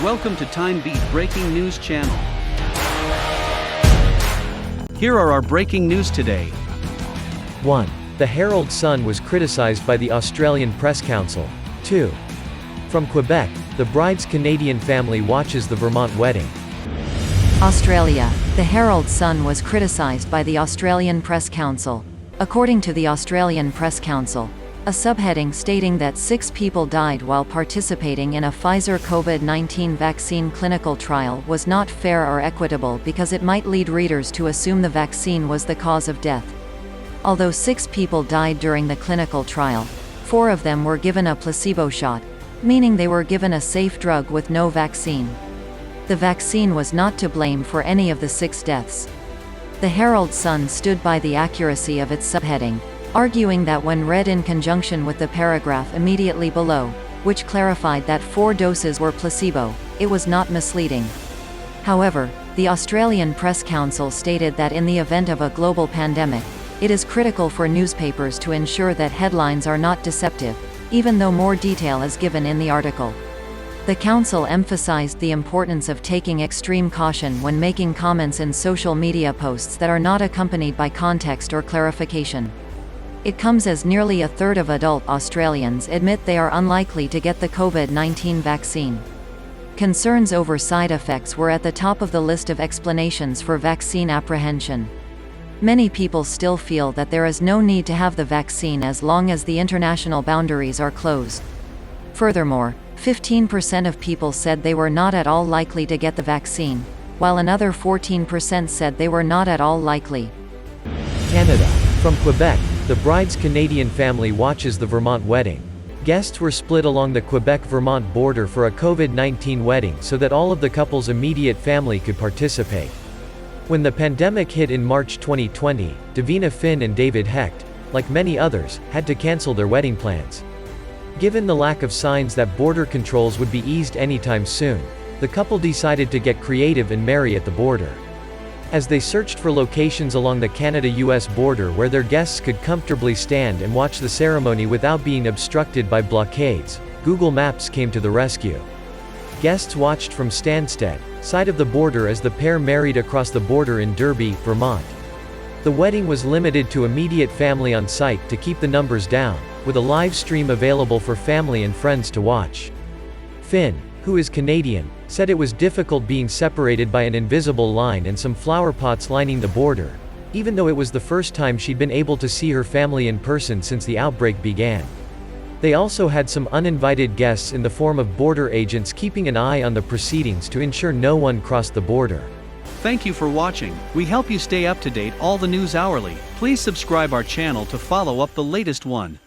Welcome to Timebeat Breaking News Channel. Here are our breaking news today. 1. The Herald Sun was criticized by the Australian Press Council. 2. From Quebec, the bride's Canadian family watches the Vermont wedding. Australia. The Herald Sun was criticised by the Australian Press Council. According to the Australian Press Council, a subheading stating that 6 people died while participating in a Pfizer COVID-19 vaccine clinical trial was not fair or equitable because it might lead readers to assume the vaccine was the cause of death. Although 6 people died during the clinical trial, 4 of them were given a placebo shot, meaning they were given a safe drug with no vaccine. The vaccine was not to blame for any of the 6 deaths. The Herald Sun stood by the accuracy of its subheading, arguing that when read in conjunction with the paragraph immediately below, which clarified that 4 doses were placebo, it was not misleading. However, the Australian Press Council stated that in the event of a global pandemic, it is critical for newspapers to ensure that headlines are not deceptive, even though more detail is given in the article. The council emphasized the importance of taking extreme caution when making comments in social media posts that are not accompanied by context or clarification. It comes as nearly a third of adult Australians admit they are unlikely to get the COVID-19 vaccine. Concerns over side effects were at the top of the list of explanations for vaccine apprehension. Many people still feel that there is no need to have the vaccine as long as the international boundaries are closed. Furthermore, 15% of people said they were not at all likely to get the vaccine, while another 14% said they were not at all likely. Canada. From Quebec, the bride's Canadian family watches the Vermont wedding. Guests were split along the Quebec-Vermont border for a COVID-19 wedding so that all of the couple's immediate family could participate. When the pandemic hit in March 2020, Davina Finn and David Hecht, like many others, had to cancel their wedding plans. Given the lack of signs that border controls would be eased anytime soon, the couple decided to get creative and marry at the border. As they searched for locations along the Canada-US border where their guests could comfortably stand and watch the ceremony without being obstructed by blockades, Google Maps came to the rescue. Guests watched from Stansted, side of the border as the pair married across the border in Derby, Vermont. The wedding was limited to immediate family on site to keep the numbers down, with a live stream available for family and friends to watch. Finn, who is Canadian, said it was difficult being separated by an invisible line and some flower pots lining the border, even though it was the first time she'd been able to see her family in person since the outbreak began. They also had some uninvited guests in the form of border agents keeping an eye on the proceedings to ensure no one crossed the border. Thank you for watching. We help you stay up to date all the news hourly. Please subscribe our channel to follow up the latest one.